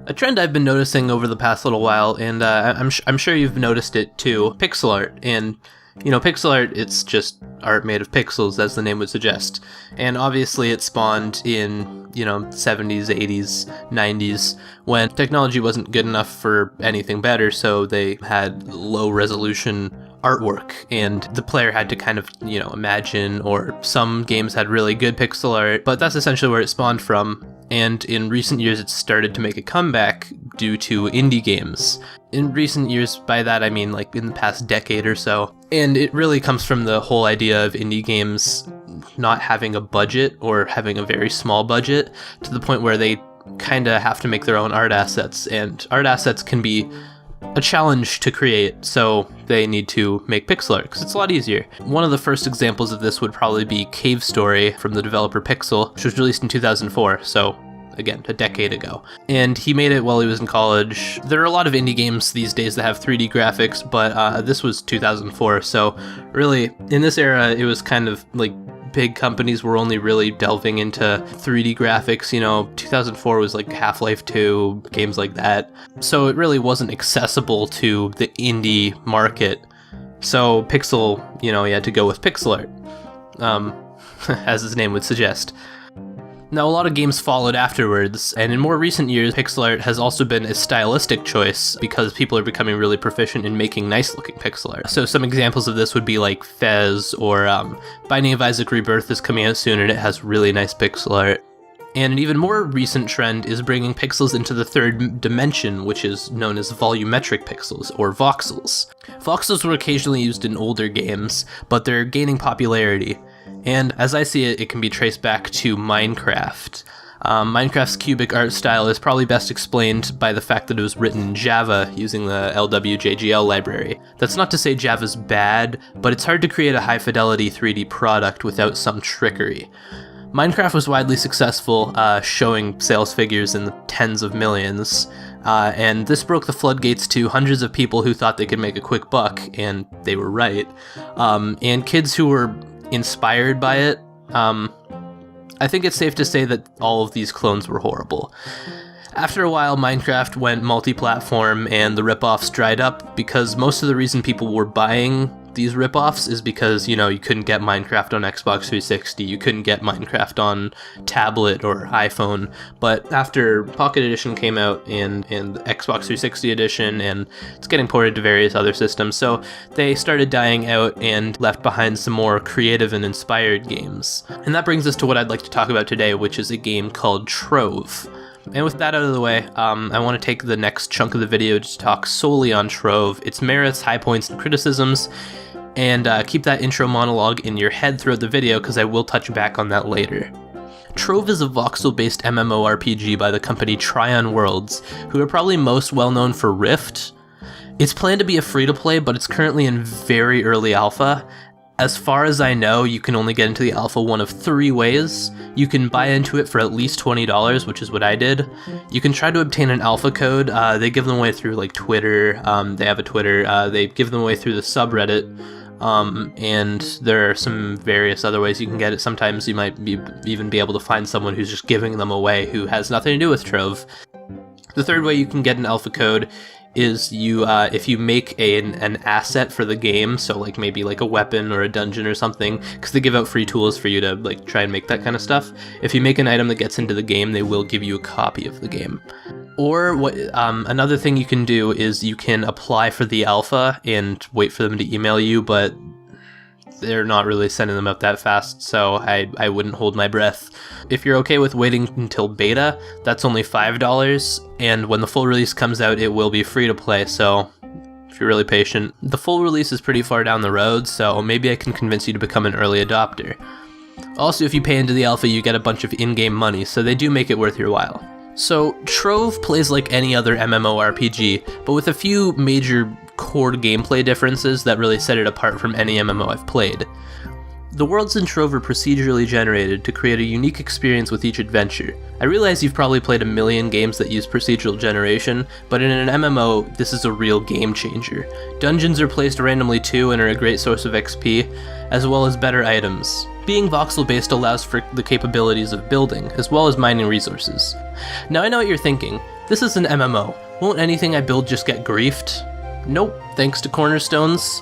A trend I've been noticing over the past little while, and I'm sure you've noticed it too, pixel art. And, pixel art, it's just art made of pixels, as the name would suggest. And obviously it spawned in, 70s, 80s, 90s, when technology wasn't good enough for anything better, so they had low-resolution artwork, and the player had to kind of, imagine, or some games had really good pixel art, but that's essentially where it spawned from. And in recent years, it's started to make a comeback due to indie games. In recent years, by that I mean like in the past decade or so. And it really comes from the whole idea of indie games not having a budget, or having a very small budget, to the point where they kind of have to make their own art assets, and art assets can be a challenge to create, so they need to make pixel art, because it's a lot easier. One of the first examples of this would probably be Cave Story from the developer Pixel, which was released in 2004, so again, a decade ago. And he made it while he was in college. There are a lot of indie games these days that have 3D graphics, but this was 2004, so really, in this era, it was kind of like big companies were only really delving into 3D graphics. 2004 was like Half-Life 2, games like that. So it really wasn't accessible to the indie market. So Pixel, he had to go with pixel art, as his name would suggest. Now, a lot of games followed afterwards, and in more recent years, pixel art has also been a stylistic choice because people are becoming really proficient in making nice-looking pixel art. So some examples of this would be like Fez, or Binding of Isaac Rebirth is coming out soon, and it has really nice pixel art. And an even more recent trend is bringing pixels into the third dimension, which is known as volumetric pixels, or voxels. Voxels were occasionally used in older games, but they're gaining popularity. And as I see it, it can be traced back to Minecraft. Minecraft's cubic art style is probably best explained by the fact that it was written in Java using the LWJGL library. That's not to say Java's bad, but it's hard to create a high-fidelity 3D product without some trickery. Minecraft was widely successful, showing sales figures in the tens of millions, and this broke the floodgates to hundreds of people who thought they could make a quick buck, and they were right. And kids who were inspired by it, I think it's safe to say that all of these clones were horrible. After a while, Minecraft went multi-platform and the ripoffs dried up, because most of the reason people were buying these ripoffs is because, you couldn't get Minecraft on Xbox 360, you couldn't get Minecraft on tablet or iPhone. But after Pocket Edition came out and Xbox 360 Edition, and it's getting ported to various other systems, so they started dying out and left behind some more creative and inspired games. And that brings us to what I'd like to talk about today, which is a game called Trove. And with that out of the way, I want to take the next chunk of the video to talk solely on Trove, its merits, high points, and criticisms, and keep that intro monologue in your head throughout the video, because I will touch back on that later. Trove is a voxel-based MMORPG by the company Tryon Worlds, who are probably most well known for Rift. It's planned to be a free-to-play, but it's currently in very early alpha. As far as I know, you can only get into the alpha one of 3 ways. You can buy into it for at least $20, which is what I did. You can try to obtain an alpha code. They give them away through like Twitter. They have a Twitter. They give them away through the subreddit. And there are some various other ways you can get it. Sometimes you might even be able to find someone who's just giving them away who has nothing to do with Trove. The third way you can get an alpha code is if you make an asset for the game, so like maybe like a weapon or a dungeon or something, because they give out free tools for you to like try and make that kind of stuff. If you make an item that gets into the game, they will give you a copy of the game. Or what another thing you can do is you can apply for the alpha and wait for them to email you, but they're not really sending them out that fast, so I wouldn't hold my breath. If you're okay with waiting until beta, that's only $5, and when the full release comes out, it will be free to play, so if you're really patient. The full release is pretty far down the road, so maybe I can convince you to become an early adopter. Also, if you pay into the alpha, you get a bunch of in-game money, so they do make it worth your while. So, Trove plays like any other MMORPG, but with a few major core gameplay differences that really set it apart from any MMO I've played. The worlds in Trove are procedurally generated to create a unique experience with each adventure. I realize you've probably played a million games that use procedural generation, but in an MMO, this is a real game changer. Dungeons are placed randomly too and are a great source of XP, as well as better items. Being voxel-based allows for the capabilities of building, as well as mining resources. Now I know what you're thinking, this is an MMO, won't anything I build just get griefed? Nope, thanks to cornerstones.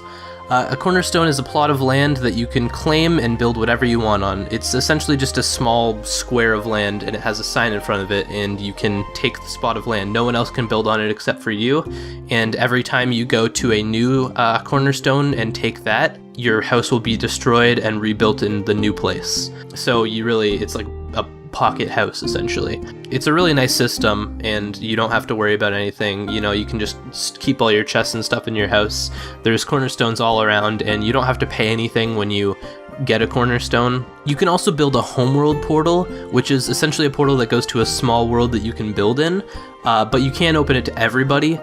A cornerstone is a plot of land that you can claim and build whatever you want on. It's essentially just a small square of land and it has a sign in front of it, and you can take the spot of land. No one else can build on it except for you, and every time you go to a new cornerstone and take that, your house will be destroyed and rebuilt in the new place. So it's like a pocket house essentially. It's a really nice system and you don't have to worry about anything. You can just keep all your chests and stuff in your house. There's cornerstones all around and you don't have to pay anything when you get a cornerstone. You can also build a homeworld portal, which is essentially a portal that goes to a small world that you can build in, but you can't open it to everybody.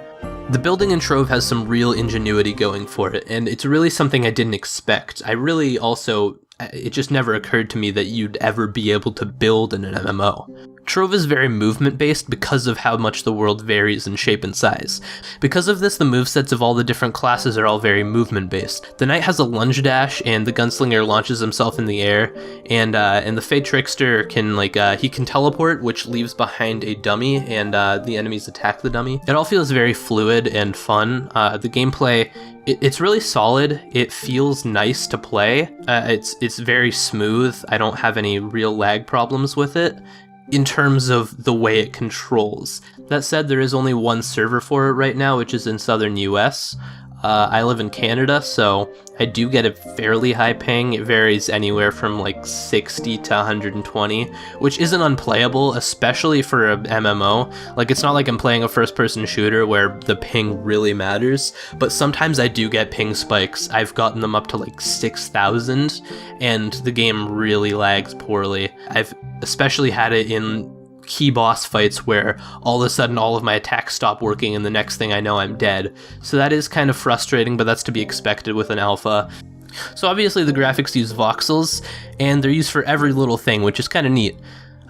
The building in Trove has some real ingenuity going for it, and it's really something I didn't expect. It just never occurred to me that you'd ever be able to build in an MMO. Trove is very movement-based because of how much the world varies in shape and size. Because of this, the movesets of all the different classes are all very movement-based. The knight has a lunge dash, and the gunslinger launches himself in the air, and the Fey Trickster can he can teleport, which leaves behind a dummy, and the enemies attack the dummy. It all feels very fluid and fun. The gameplay, it's really solid. It feels nice to play. It's very smooth. I don't have any real lag problems with it in terms of the way it controls. That said, there is only one server for it right now, which is in southern US. I live in Canada, so I do get a fairly high ping. It varies anywhere from 60 to 120, which isn't unplayable, especially for a MMO. It's not like I'm playing a first-person shooter where the ping really matters, but sometimes I do get ping spikes. I've gotten them up to 6,000, and the game really lags poorly. I've especially had it in key boss fights where all of a sudden all of my attacks stop working and the next thing I know I'm dead. So that is kind of frustrating, but that's to be expected with an alpha. So obviously the graphics use voxels, and they're used for every little thing, which is kind of neat.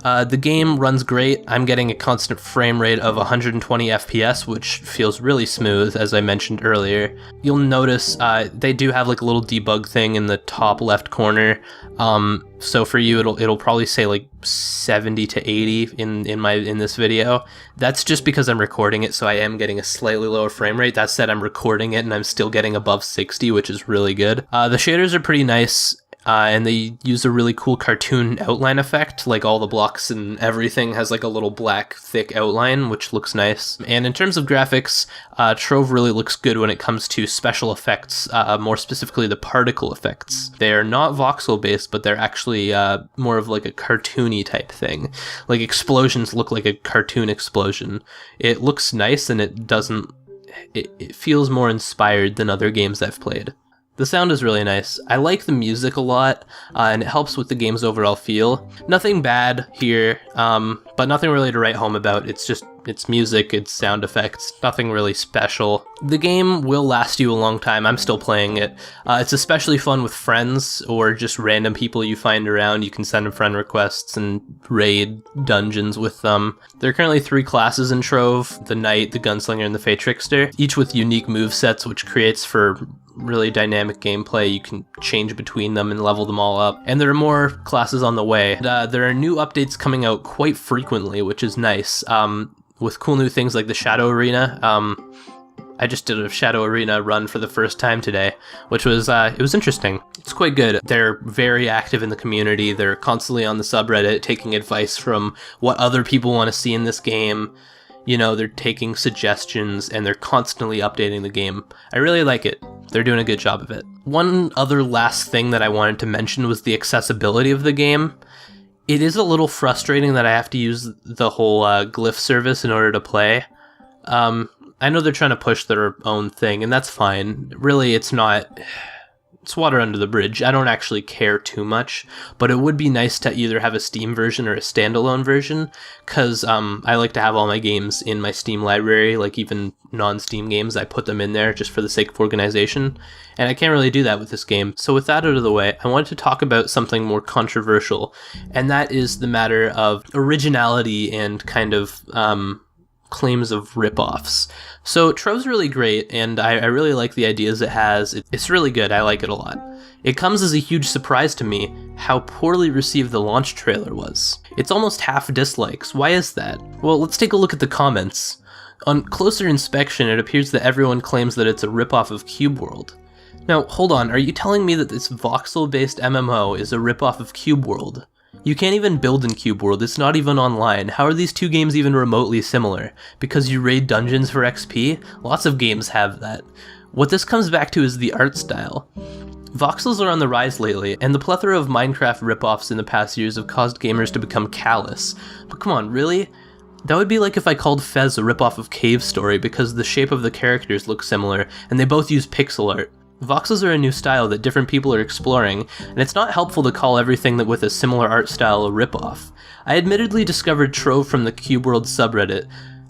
The game runs great. I'm getting a constant frame rate of 120 FPS, which feels really smooth, as I mentioned earlier. You'll notice they do have a little debug thing in the top left corner. So for you, it'll probably say 70 to 80 in this video. That's just because I'm recording it, so I am getting a slightly lower frame rate. That said, I'm recording it and I'm still getting above 60, which is really good. The shaders are pretty nice. And they use a really cool cartoon outline effect, all the blocks and everything has a little black thick outline, which looks nice. And in terms of graphics, Trove really looks good when it comes to special effects, more specifically the particle effects. They're not voxel based, but they're actually more of a cartoony type thing. Explosions look like a cartoon explosion. It looks nice and it feels more inspired than other games I've played. The sound is really nice. I like the music a lot, and it helps with the game's overall feel. Nothing bad here, but nothing really to write home about. It's music, it's sound effects, nothing really special. The game will last you a long time. I'm still playing it. It's especially fun with friends or just random people you find around. You can send them friend requests and raid dungeons with them. There are currently 3 classes in Trove: the Knight, the Gunslinger, and the Fey Trickster, each with unique movesets, which creates for really dynamic gameplay. You can change between them and level them all up. And there are more classes on the way. There are new updates coming out quite frequently, which is nice, with cool new things like the Shadow Arena. I just did a Shadow Arena run for the first time today, which was it was interesting. It's quite good. They're very active in the community. They're constantly on the subreddit taking advice from what other people want to see in this game. They're taking suggestions and they're constantly updating the game. I really like it. They're doing a good job of it. One other last thing that I wanted to mention was the accessibility of the game. It is a little frustrating that I have to use the whole glyph service in order to play. I know they're trying to push their own thing, and that's fine. Really, it's not it's water under the bridge. I don't actually care too much, but it would be nice to either have a Steam version or a standalone version, because I like to have all my games in my Steam library, like even non-Steam games, I put them in there just for the sake of organization, and I can't really do that with this game. So with that out of the way, I wanted to talk about something more controversial, and that is the matter of originality and kind of claims of rip-offs. So Trove's really great, and I really like the ideas it has. It's really good. I like it a lot. It comes as a huge surprise to me how poorly received the launch trailer was. It's almost half dislikes. Why is that? Well, let's take a look at the comments. On closer inspection, it appears that everyone claims that it's a ripoff of Cube World. Now, hold on, are you telling me that this voxel-based MMO is a ripoff of Cube World? You can't even build in Cube World, it's not even online. How are these two games even remotely similar? Because you raid dungeons for XP? Lots of games have that. What this comes back to is the art style. Voxels are on the rise lately, and the plethora of Minecraft ripoffs in the past years have caused gamers to become callous. But come on, really? That would be like if I called Fez a ripoff of Cave Story because the shape of the characters look similar, and they both use pixel art. Voxels are a new style that different people are exploring, and it's not helpful to call everything that with a similar art style a ripoff. I admittedly discovered Trove from the Cube World subreddit.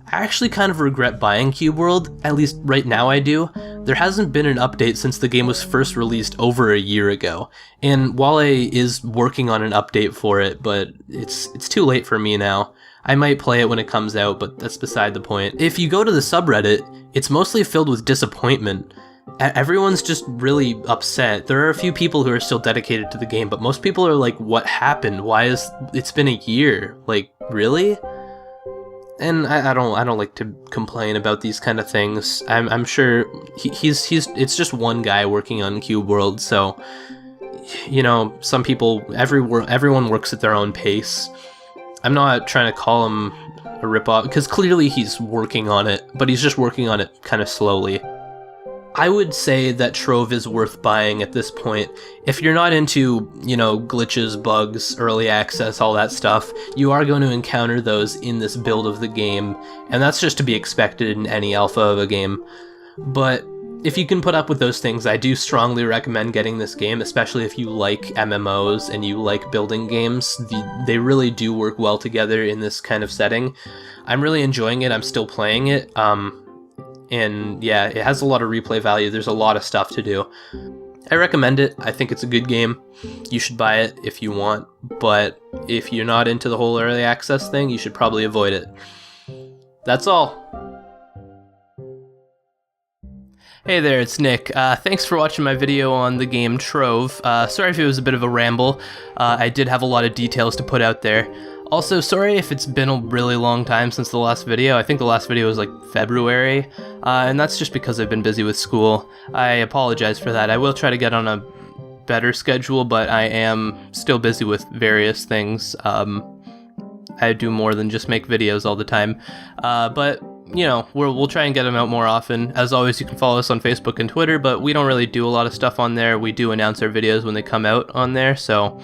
I actually kind of regret buying Cube World, at least right now I do. There hasn't been an update since the game was first released over a year ago, and Wale is working on an update for it, but it's too late for me now. I might play it when it comes out, but that's beside the point. If you go to the subreddit, it's mostly filled with disappointment. Everyone's just really upset. There are a few people who are still dedicated to the game, but most people are like, what happened? It's been a year? Like, really? And I don't like to complain about these kind of things. I'm sure it's just one guy working on Cube World, so, you know, some people, everyone works at their own pace. I'm not trying to call him a ripoff, because clearly he's working on it, but he's just working on it kind of slowly. I would say that Trove is worth buying at this point. If you're not into, you know, glitches, bugs, early access, all that stuff, you are going to encounter those in this build of the game, and that's just to be expected in any alpha of a game. But if you can put up with those things, I do strongly recommend getting this game, especially if you like MMOs and you like building games. They really do work well together in this kind of setting. I'm really enjoying it. I'm still playing it. And yeah, it has a lot of replay value. There's a lot of stuff to do. I recommend it. I think it's a good game. You should buy it if you want, but if you're not into the whole early access thing, you should probably avoid it. That's all. Hey there, it's Nick. Thanks for watching my video on the game Trove. Sorry if it was a bit of a ramble. I did have a lot of details to put out there. Also, sorry if it's been a really long time since the last video. I think the last video was like February, and that's just because I've been busy with school. I apologize for that. I will try to get on a better schedule, but I am still busy with various things. I do more than just make videos all the time, but you know, we'll try and get them out more often. As always, you can follow us on Facebook and Twitter, but we don't really do a lot of stuff on there. We do announce our videos when they come out on there, so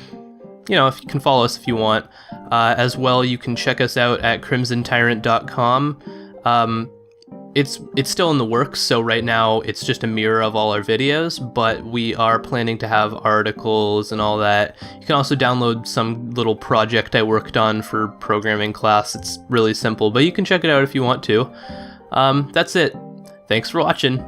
you know, if you can follow us if you want. As well, you can check us out at crimsontyrant.com. It's still in the works, so right now it's just a mirror of all our videos, but we are planning to have articles and all that. You can also download some little project I worked on for programming class. It's really simple, but you can check it out if you want to. That's it. Thanks for watching.